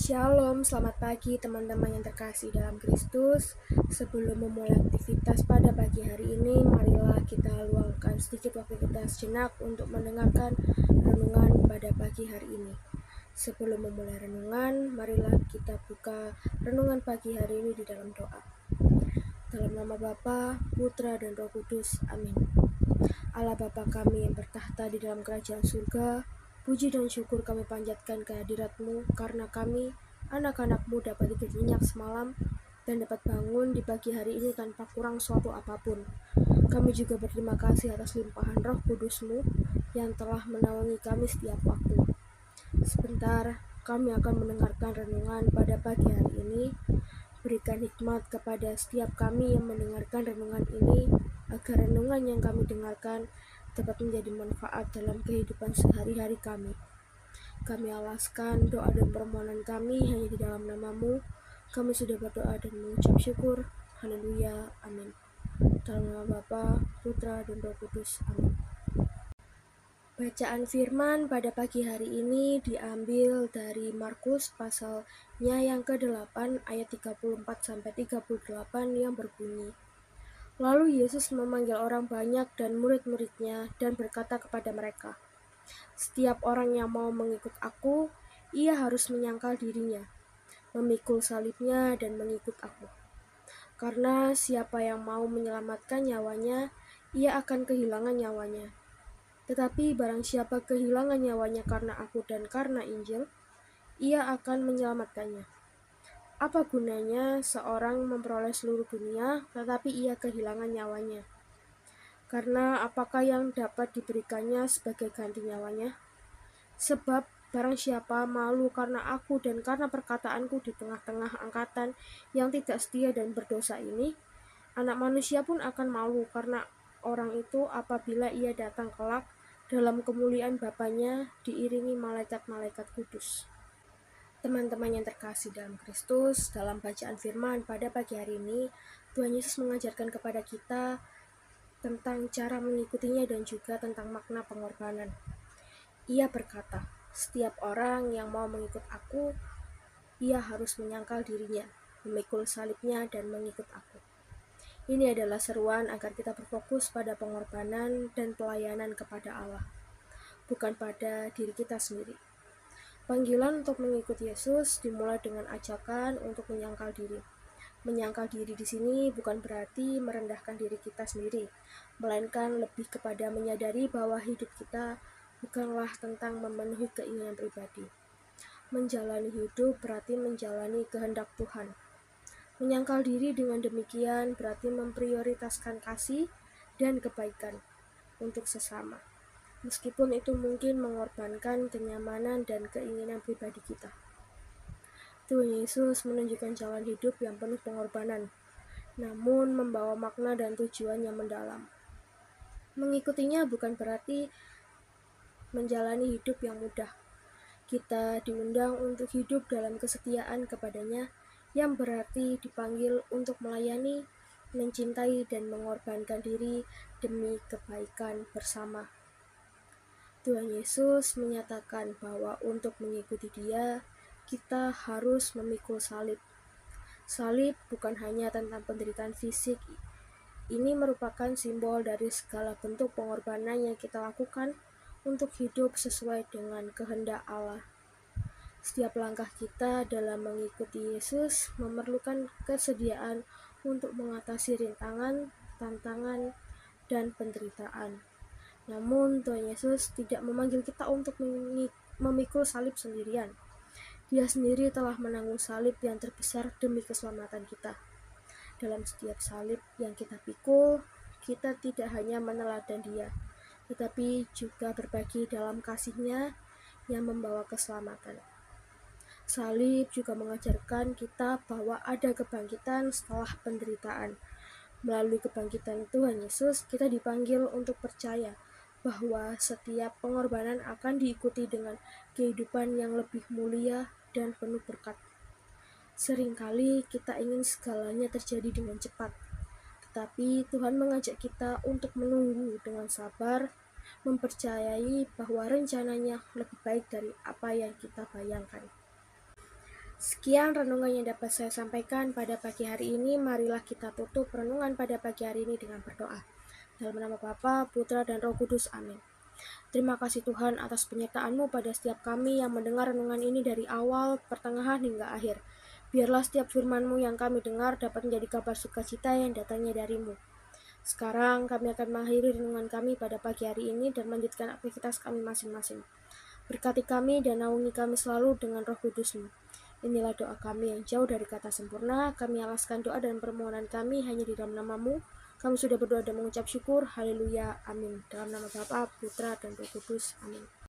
Shalom, selamat pagi teman-teman yang terkasih dalam Kristus. Sebelum memulai aktivitas pada pagi hari ini, marilah kita luangkan sedikit waktu kita sejenak untuk mendengarkan renungan pada pagi hari ini. Sebelum memulai renungan, marilah kita buka renungan pagi hari ini di dalam doa. Dalam nama Bapa, Putra, dan Roh Kudus. Amin. Allah Bapa kami yang bertahta di dalam kerajaan surga, puji dan syukur kami panjatkan kehadirat-Mu karena kami, anak-anak-Mu, dapat tidur nyenyak semalam dan dapat bangun di pagi hari ini tanpa kurang suatu apapun. Kami juga berterima kasih atas limpahan Roh Kudus-Mu yang telah menaungi kami setiap waktu. Sebentar, kami akan mendengarkan renungan pada pagi hari ini. Berikan hikmat kepada setiap kami yang mendengarkan renungan ini, agar renungan yang kami dengarkan dapat menjadi manfaat dalam kehidupan sehari-hari kami. Kami alaskan doa dan permohonan kami hanya di dalam nama-Mu. Kami sudah berdoa dan mengucap syukur. Haleluya. Amin. Dalam nama Bapa, Putra, dan Roh Kudus. Amin. Bacaan firman pada pagi hari ini diambil dari Markus pasalnya yang ke-8 ayat 34-38 yang berbunyi, "Lalu Yesus memanggil orang banyak dan murid-muridnya dan berkata kepada mereka, 'Setiap orang yang mau mengikut aku, ia harus menyangkal dirinya, memikul salibnya dan mengikut aku. Karena siapa yang mau menyelamatkan nyawanya, ia akan kehilangan nyawanya. Tetapi barang siapa kehilangan nyawanya karena aku dan karena Injil, ia akan menyelamatkannya. Apa gunanya seorang memperoleh seluruh dunia, tetapi ia kehilangan nyawanya? Karena apakah yang dapat diberikannya sebagai ganti nyawanya? Sebab barang siapa malu karena aku dan karena perkataanku di tengah-tengah angkatan yang tidak setia dan berdosa ini, Anak Manusia pun akan malu karena orang itu apabila ia datang kelak dalam kemuliaan Bapanya diiringi malaikat-malaikat kudus." Teman-teman yang terkasih dalam Kristus, dalam bacaan firman pada pagi hari ini, Tuhan Yesus mengajarkan kepada kita tentang cara mengikutinya dan juga tentang makna pengorbanan. Ia berkata, "Setiap orang yang mau mengikut aku, ia harus menyangkal dirinya, memikul salibnya dan mengikut aku." Ini adalah seruan agar kita berfokus pada pengorbanan dan pelayanan kepada Allah, bukan pada diri kita sendiri. Panggilan untuk mengikut Yesus dimulai dengan ajakan untuk menyangkal diri. Menyangkal diri di sini bukan berarti merendahkan diri kita sendiri, melainkan lebih kepada menyadari bahwa hidup kita bukanlah tentang memenuhi keinginan pribadi. Menjalani hidup berarti menjalani kehendak Tuhan. Menyangkal diri dengan demikian berarti memprioritaskan kasih dan kebaikan untuk sesama, meskipun itu mungkin mengorbankan kenyamanan dan keinginan pribadi kita. Tuhan Yesus menunjukkan jalan hidup yang penuh pengorbanan, namun membawa makna dan tujuan yang mendalam. Mengikutinya bukan berarti menjalani hidup yang mudah. Kita diundang untuk hidup dalam kesetiaan kepadanya, yang berarti dipanggil untuk melayani, mencintai, dan mengorbankan diri demi kebaikan bersama. Tuhan Yesus menyatakan bahwa untuk mengikuti Dia, kita harus memikul salib. Salib bukan hanya tentang penderitaan fisik. Ini merupakan simbol dari segala bentuk pengorbanan yang kita lakukan untuk hidup sesuai dengan kehendak Allah. Setiap langkah kita dalam mengikuti Yesus memerlukan kesediaan untuk mengatasi rintangan, tantangan, dan penderitaan. Namun Tuhan Yesus tidak memanggil kita untuk memikul salib sendirian. Dia sendiri telah menanggung salib yang terbesar demi keselamatan kita. Dalam setiap salib yang kita pikul, kita tidak hanya meneladan Dia, tetapi juga berbagi dalam kasih-Nya yang membawa keselamatan. Salib juga mengajarkan kita bahwa ada kebangkitan setelah penderitaan. Melalui kebangkitan Tuhan Yesus, kita dipanggil untuk percaya bahwa setiap pengorbanan akan diikuti dengan kehidupan yang lebih mulia dan penuh berkat. Seringkali kita ingin segalanya terjadi dengan cepat, tetapi Tuhan mengajak kita untuk menunggu dengan sabar, mempercayai bahwa rencananya lebih baik dari apa yang kita bayangkan. Sekian renungan yang dapat saya sampaikan pada pagi hari ini. Marilah kita tutup renungan pada pagi hari ini dengan berdoa. Dalam nama Bapa, Putra, dan Roh Kudus. Amin. Terima kasih Tuhan atas penyertaan-Mu pada setiap kami yang mendengar renungan ini dari awal, pertengahan, hingga akhir. Biarlah setiap firman-Mu yang kami dengar dapat menjadi kabar sukacita yang datangnya dari-Mu. Sekarang kami akan mengakhiri renungan kami pada pagi hari ini dan melanjutkan aktivitas kami masing-masing. Berkati kami dan naungi kami selalu dengan Roh Kudus-Mu. Inilah doa kami yang jauh dari kata sempurna. Kami alaskan doa dan permohonan kami hanya di dalam nama-Mu. Kami sudah berdoa dan mengucap syukur. Haleluya. Amin. Dalam nama Bapa, Putra, dan Roh Kudus. Amin.